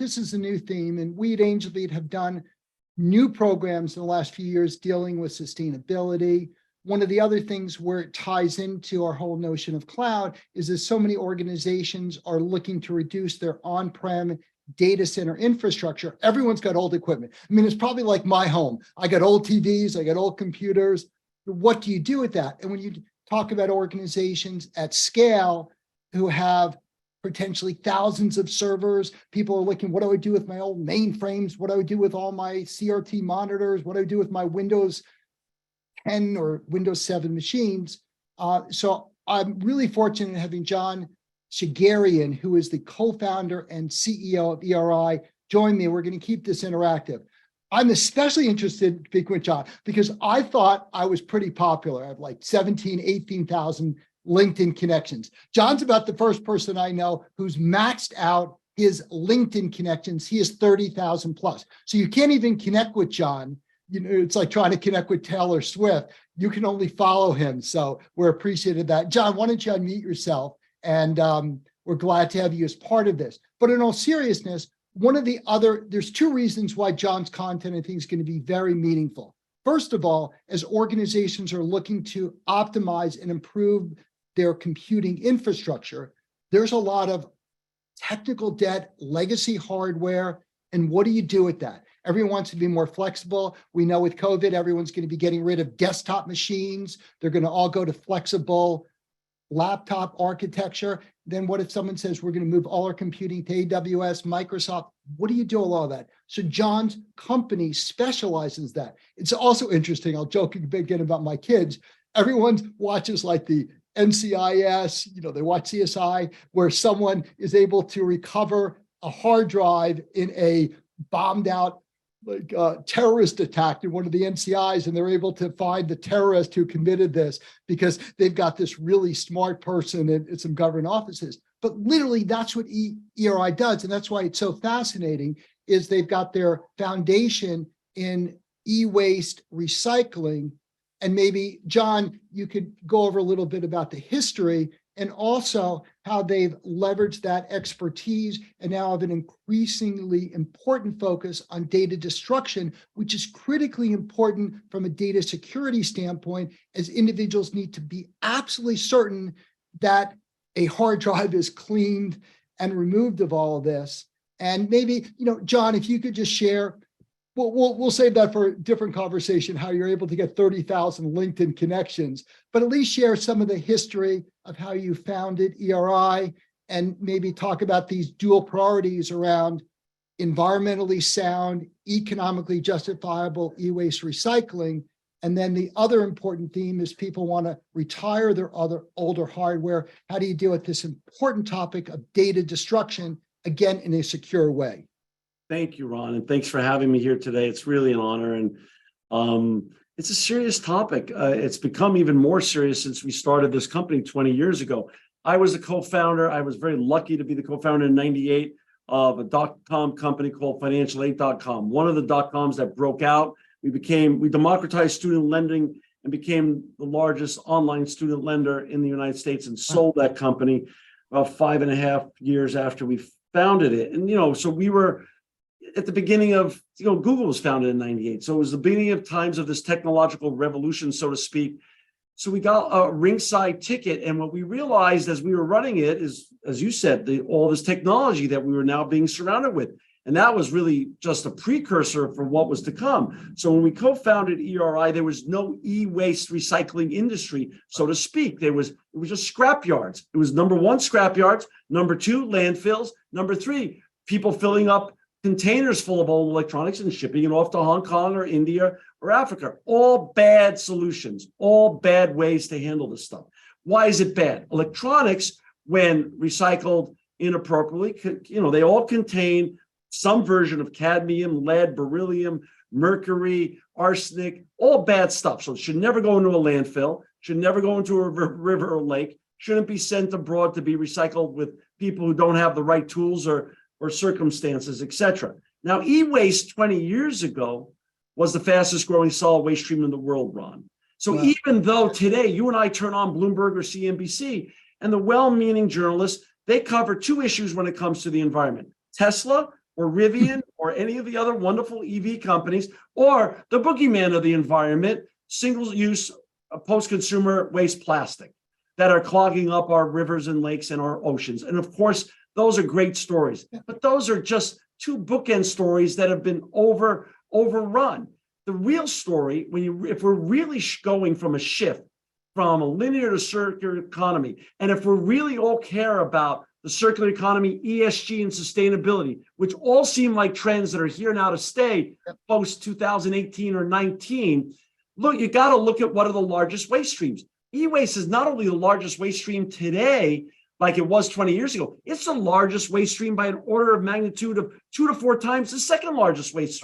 this is a new theme, and we at Angelbeat have done new programs in the last few years dealing with sustainability. One of the other things where it ties into our whole notion of cloud is that so many organizations are looking to reduce their on-prem data center infrastructure. Everyone's got old equipment. I mean, it's probably like my home. I got old TVs, I got old computers. What do you do with that? And when you talk about organizations at scale who have potentially thousands of servers, people are looking, what do I do with my old mainframes? What do I do with all my CRT monitors? What do I do with my Windows 10 or Windows 7 machines? So I'm really fortunate in having John Shergerian, who is the co-founder and CEO of ERI, join me. We're going to keep this interactive. I'm especially interested in speaking with John because I thought I was pretty popular. I have like 18,000 LinkedIn connections. John's about the first person I know who's maxed out his LinkedIn connections. He has 30,000 plus. So you can't even connect with John. You know, it's like trying to connect with Taylor Swift. You can only follow him. So we're appreciative of that. John, why don't you unmute yourself? And we're glad to have you as part of this. But in all seriousness, there's two reasons why John's content, I think, is going to be very meaningful. First of all, as organizations are looking to optimize and improve their computing infrastructure, there's a lot of technical debt, legacy hardware, and what do you do with that? Everyone wants to be more flexible. We know with COVID, everyone's going to be getting rid of desktop machines. They're going to all go to flexible laptop architecture. Then what if someone says, we're going to move all our computing to AWS, Microsoft? What do you do with all that? So John's company specializes that. It's also interesting. I'll joke again about my kids. Everyone watches like the NCIS, they watch CSI, where someone is able to recover a hard drive in a bombed out terrorist attack in one of the NCIs, and they're able to find the terrorist who committed this because they've got this really smart person in some government offices. But literally that's what ERI does. And that's why it's so fascinating is they've got their foundation in e-waste recycling. And maybe, John, you could go over a little bit about the history and also how they've leveraged that expertise and now have an increasingly important focus on data destruction, which is critically important from a data security standpoint, as individuals need to be absolutely certain that a hard drive is cleaned and removed of all of this. And maybe, John, if you could just share, we'll save that for a different conversation, how you're able to get 30,000 LinkedIn connections, but at least share some of the history of how you founded ERI and maybe talk about these dual priorities around environmentally sound, economically justifiable e-waste recycling. And then the other important theme is people want to retire their other older hardware. How do you deal with this important topic of data destruction, again, in a secure way? Thank you, Ron, and thanks for having me here today. It's really an honor, and it's a serious topic. It's become even more serious since we started this company 20 years ago. I was a co-founder. I was very lucky to be the co-founder in '98 of a .com company called Financial8.com, one of the .coms that broke out. We democratized student lending and became the largest online student lender in the United States and sold that company about 5.5 years after we founded it. And, so we were at the beginning of, Google was founded in '98. So it was the beginning of times of this technological revolution, so to speak. So we got a ringside ticket. And what we realized as we were running it is, as you said, all this technology that we were now being surrounded with. And that was really just a precursor for what was to come. So when we co-founded ERI, there was no e-waste recycling industry, so to speak. It was just scrap yards. It was number one, scrap yards. Number two, landfills. Number three, people filling up containers full of old electronics and shipping it off to Hong Kong or India or Africa. All bad solutions, all bad ways to handle this stuff. Why is it bad? Electronics, when recycled inappropriately, they all contain some version of cadmium, lead, beryllium, mercury, arsenic, all bad stuff. So it should never go into a landfill, should never go into a river or lake, shouldn't be sent abroad to be recycled with people who don't have the right tools or circumstances, et cetera. Now, e-waste 20 years ago was the fastest growing solid waste stream in the world, Ron. So wow. Even though today you and I turn on Bloomberg or CNBC and the well-meaning journalists, they cover two issues when it comes to the environment: Tesla or Rivian or any of the other wonderful EV companies, or the boogeyman of the environment, single-use post-consumer waste plastic that are clogging up our rivers and lakes and our oceans. And of course, those are great stories, but those are just two bookend stories that have been overrun. The real story, if we're really going from a shift from a linear to circular economy, and if we really all care about the circular economy, ESG, and sustainability, which all seem like trends that are here now to stay post 2018 or 19, look, you got to look at what are the largest waste streams. E-waste is not only the largest waste stream today, like it was 20 years ago, it's the largest waste stream by an order of magnitude of 2 to 4 times the second largest waste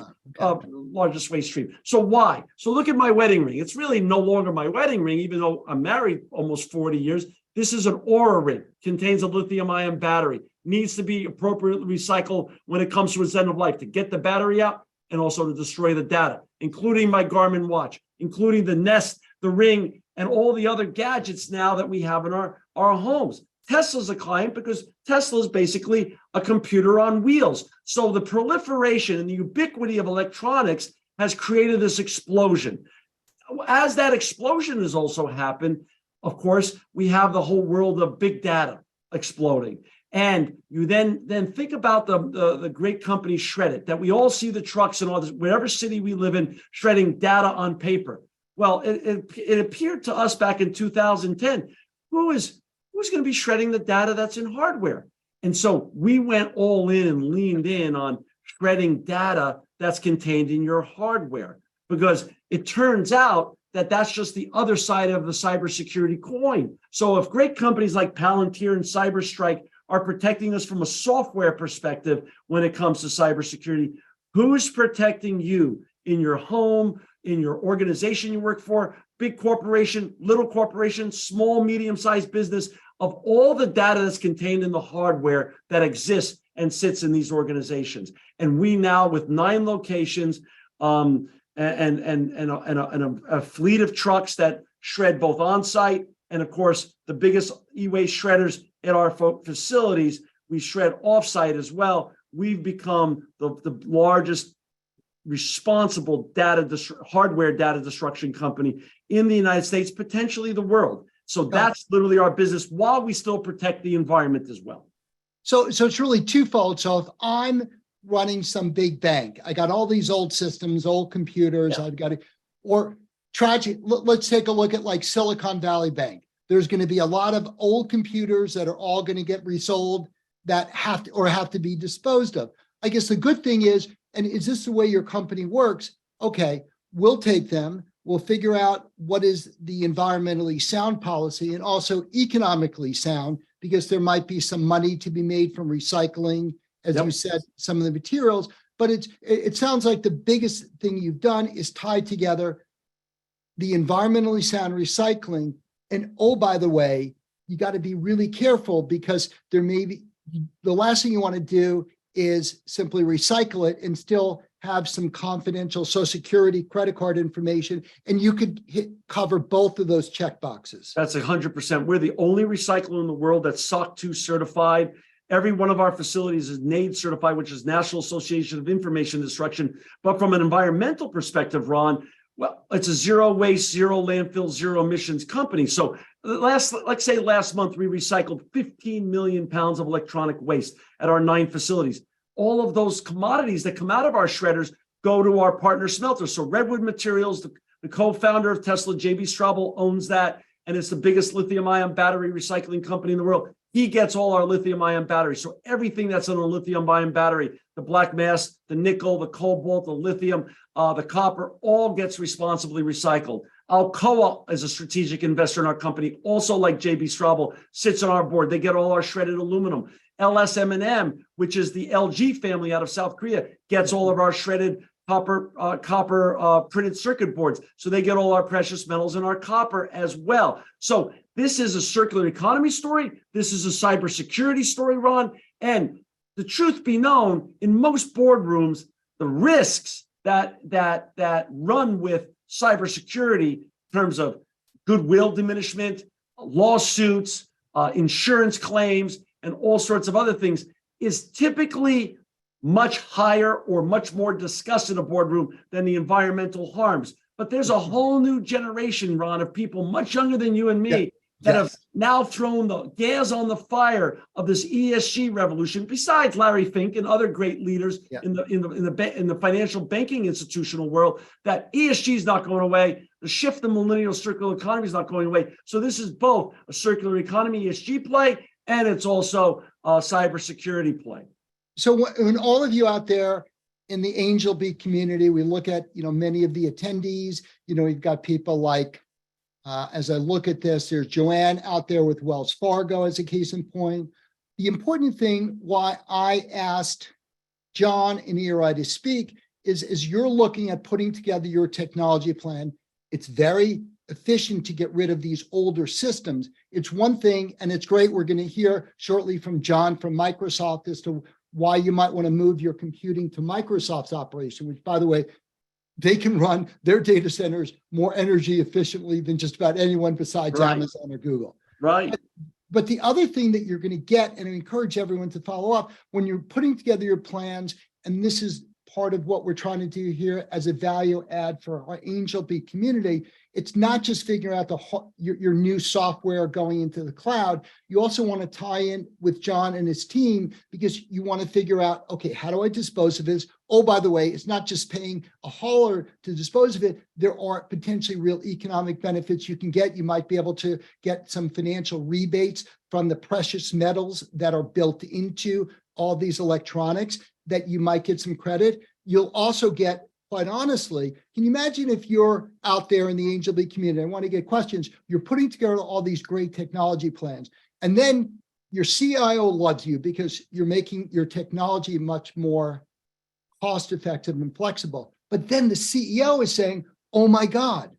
stream. So why? So look at my wedding ring. It's really no longer my wedding ring, even though I'm married almost 40 years. This is an Aura ring, contains a lithium-ion battery, needs to be appropriately recycled when it comes to its end of life to get the battery out and also to destroy the data, including my Garmin watch, including the Nest, the Ring, and all the other gadgets now that we have in our homes. Tesla's a client because Tesla is basically a computer on wheels. So the proliferation and the ubiquity of electronics has created this explosion. As that explosion has also happened, of course, we have the whole world of big data exploding. And you then think about the great company Shred-it, that we all see the trucks and all this, whatever city we live in, shredding data on paper. Well, it appeared to us back in 2010, who's going to be shredding the data that's in hardware? And so we went all in and leaned in on shredding data that's contained in your hardware, because it turns out that that's just the other side of the cybersecurity coin. So if great companies like Palantir and CyberStrike are protecting us from a software perspective when it comes to cybersecurity, who's protecting you in your home, in your organization you work for, big corporation, little corporation, small, medium-sized business, of all the data that's contained in the hardware that exists and sits in these organizations? And we now, with 9 locations, and a fleet of trucks that shred both on-site and, of course, the biggest e-waste shredders at our facilities, we shred off-site as well. We've become the largest responsible hardware data destruction company in the United States, potentially the world. So that's literally our business, while we still protect the environment as well. So it's really twofold. So if I'm running some big bank, I got all these old systems, old computers, I've got it, or tragic. Let's take a look at like Silicon Valley Bank. There's going to be a lot of old computers that are all going to get resold that have to be disposed of. I guess the good thing is, and is this the way your company works? Okay, we'll take them. We'll figure out what is the environmentally sound policy and also economically sound, because there might be some money to be made from recycling, as you said, some of the materials. But it sounds like the biggest thing you've done is tied together the environmentally sound recycling. And oh, by the way, you got to be really careful, because there may be, the last thing you want to do is simply recycle it and still have some confidential Social Security, credit card information, and you could cover both of those check boxes. That's 100%. We're the only recycler in the world that's SOC 2 certified. Every one of our facilities is NAID certified, which is National Association of Information Destruction. But from an environmental perspective, Ron, well, it's a zero waste, zero landfill, zero emissions company. So last month, we recycled 15 million pounds of electronic waste at our 9 facilities. All of those commodities that come out of our shredders go to our partner smelters. So Redwood Materials, the co-founder of Tesla, JB Straubel, owns that, and it's the biggest lithium-ion battery recycling company in the world. He gets all our lithium-ion batteries. So everything that's in a lithium-ion battery, the black mass, the nickel, the cobalt, the lithium, the copper, all gets responsibly recycled. Alcoa is a strategic investor in our company, also like JB Straubel, sits on our board. They get all our shredded aluminum. LSM&M, which is the LG family out of South Korea, gets all of our shredded copper printed circuit boards. So they get all our precious metals and our copper as well. So this is a circular economy story. This is a cybersecurity story, Ron. And the truth be known, in most boardrooms, the risks that run with cybersecurity in terms of goodwill diminishment, lawsuits, insurance claims, and all sorts of other things is typically much higher or much more discussed in a boardroom than the environmental harms. But there's a whole new generation, Ron, of people much younger than you and me that have now thrown the gas on the fire of this ESG revolution. Besides Larry Fink and other great leaders in the financial banking institutional world, that ESG is not going away. The shift to millennial circular economy is not going away. So this is both a circular economy ESG play, and it's also a cybersecurity play. So when all of you out there in the Angelbeat community, we look at, many of the attendees, we've got people like, as I look at this, there's Joanne out there with Wells Fargo as a case in point. The important thing why I asked John and ERI to speak is as you're looking at putting together your technology plan, it's very efficient to get rid of these older systems. It's one thing, and it's great. We're going to hear shortly from John from Microsoft as to why you might want to move your computing to Microsoft's operation, which, by the way, they can run their data centers more energy efficiently than just about anyone besides Amazon or Google. Right. But the other thing that you're going to get, and I encourage everyone to follow up, when you're putting together your plans, and this is part of what we're trying to do here as a value add for our Angelbeat community, it's not just figuring out your new software going into the cloud. You also want to tie in with John and his team because you want to figure out, okay, how do I dispose of this? Oh, by the way, it's not just paying a hauler to dispose of it. There are potentially real economic benefits you can get. You might be able to get some financial rebates from the precious metals that are built into all these electronics that you might get some credit. You'll also get, quite honestly, can you imagine if you're out there in the Angelbeat community? I want to get questions. You're putting together all these great technology plans, and then your CIO loves you because you're making your technology much more cost-effective and flexible. But then the CEO is saying, "Oh my God,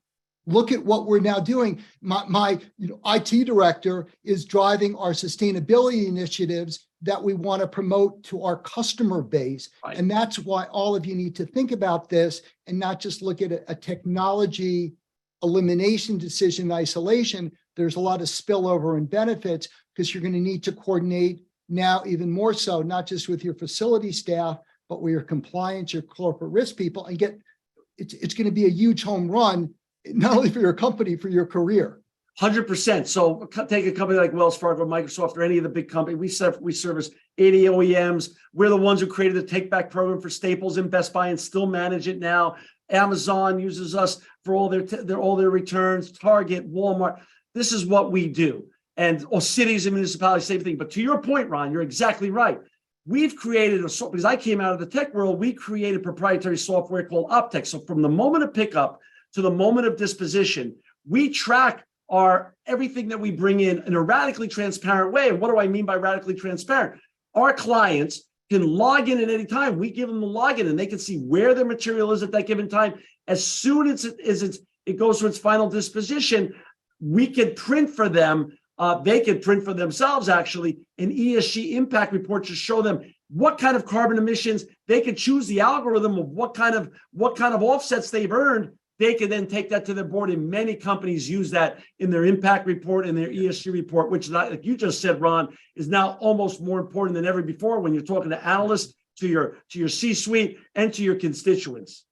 look at what we're now doing. My IT director is driving our sustainability initiatives that we want to promote to our customer base." Right. And that's why all of you need to think about this and not just look at a technology elimination decision in isolation. There's a lot of spillover and benefits because you're going to need to coordinate now even more so, not just with your facility staff, but with your compliance, your corporate risk people, and it's going to be a huge home run, not only for your company, for your career. 100%. So take a company like Wells Fargo, Microsoft, or any of the big companies. We service 80 OEMs. We're the ones who created the take back program for Staples and Best Buy and still manage it now. Amazon uses us for all their returns. Target, Walmart. This is what we do. And cities and municipalities, same thing. But to your point, Ron, you're exactly right. We've created because I came out of the tech world, we created proprietary software called Optex. So from the moment of pickup to the moment of disposition, we track everything that we bring in a radically transparent way. And what do I mean by radically transparent? Our clients can log in at any time. We give them the login and they can see where their material is at that given time. As soon as it goes to its final disposition, we can print for them. They can print for themselves, actually, an ESG impact report to show them what kind of carbon emissions. They can choose the algorithm of what kind of offsets they've earned. They can then take that to their board, and many companies use that in their impact report and their ESG report, which, like you just said, Ron, is now almost more important than ever before when you're talking to analysts, to your C-suite, and to your constituents.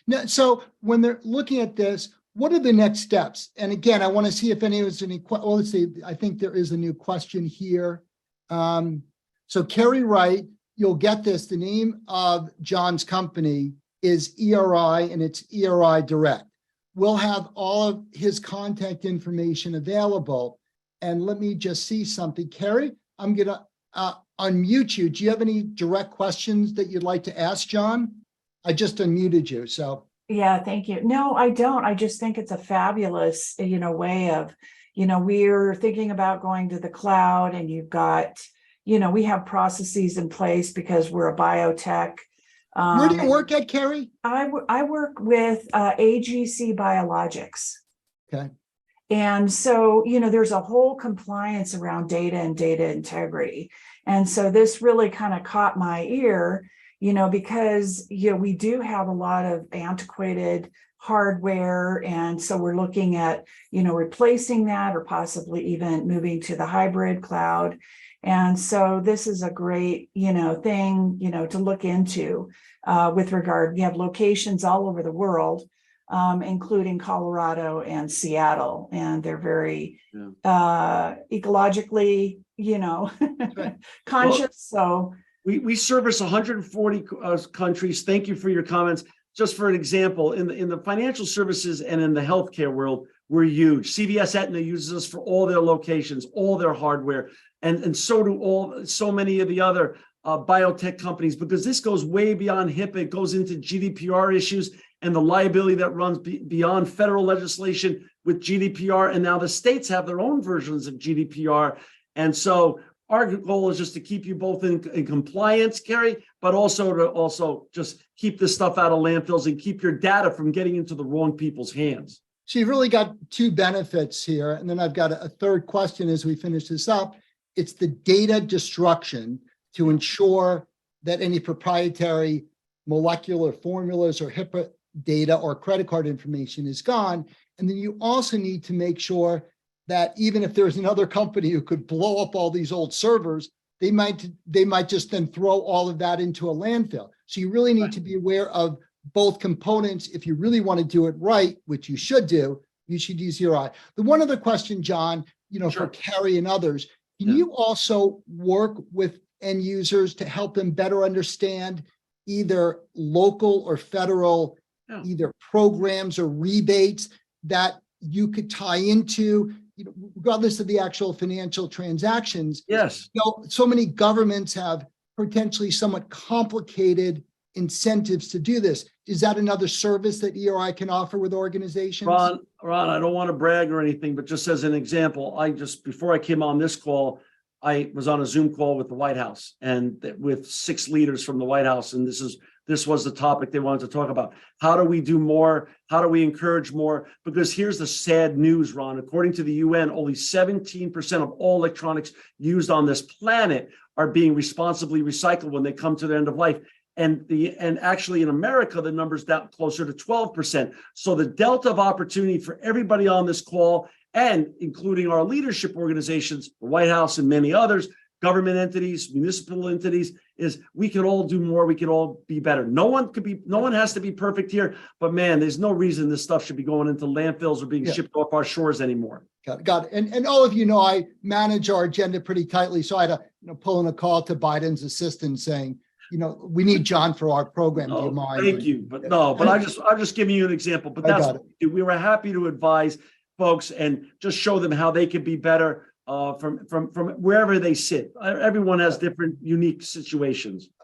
Now, so when they're looking at this, what are the next steps? And again, I want to see if anyone's any. Well, let's see. I think there is a new question here. So Kerry Wright, you'll get this. The name of John's company is ERI, and it's ERI Direct. We'll have all of his contact information available. And let me just see something. Kerry, I'm going to unmute you. Do you have any direct questions that you'd like to ask John? I just unmuted you, so. Yeah, thank you. No, I don't. I just think it's a fabulous, way of, we're thinking about going to the cloud, and you've got, we have processes in place because we're a biotech. Where do you work at, Kerry? I work with AGC Biologics. Okay. And so, there's a whole compliance around data and data integrity. And so this really kind of caught my ear, because, we do have a lot of antiquated hardware. And so we're looking at, replacing that or possibly even moving to the hybrid cloud. And so this is a great, thing, to look into with regard. We have locations all over the world, including Colorado and Seattle, and they're very ecologically, Right. conscious. So We service 140 countries. Thank you for your comments. Just for an example, in the financial services and in the healthcare world, we're huge. CVS Aetna uses us for all their locations, all their hardware, and so do so many of the other biotech companies, because this goes way beyond HIPAA. It goes into GDPR issues and the liability that runs beyond federal legislation with GDPR. And now the states have their own versions of GDPR. And so our goal is just to keep you both in compliance, Carrie, but also to just keep this stuff out of landfills and keep your data from getting into the wrong people's hands. So you've really got two benefits here. And then I've got a third question as we finish this up. It's the data destruction to ensure that any proprietary molecular formulas or HIPAA data or credit card information is gone. And then you also need to make sure that even if there's another company who could blow up all these old servers, they might just then throw all of that into a landfill. So you really need to be aware of both components. If you really want to do it right, which you should do, you should use ERI. The one other question, John, for Carrie and others, can you also work with end users to help them better understand either local or federal, either programs or rebates that you could tie into, regardless of the actual financial transactions? Yes. So many governments have potentially somewhat complicated incentives to do this. Is that another service that ERI can offer with organizations? Ron, I don't want to brag or anything, but just as an example, before I came on this call, I was on a Zoom call with the White House and with 6 leaders from the White House. And this was the topic they wanted to talk about. How do we do more? How do we encourage more? Because here's the sad news, Ron. According to the UN, only 17% of all electronics used on this planet are being responsibly recycled when they come to the end of life. And actually in America, the number's down closer to 12%. So the delta of opportunity for everybody on this call, and including our leadership organizations, the White House and many others, government entities, municipal entities, is we can all do more. We can all be better. No one has to be perfect here, but man, there's no reason this stuff should be going into landfills or being shipped off our shores anymore. Got it. And all of you know, I manage our agenda pretty tightly. So I had to pull in a call to Biden's assistant saying, we need John for our program. Do you mind? Thank you. But I'm just giving you an example, but that's what we were happy to advise folks and just show them how they could be better from wherever they sit. Everyone has different unique situations.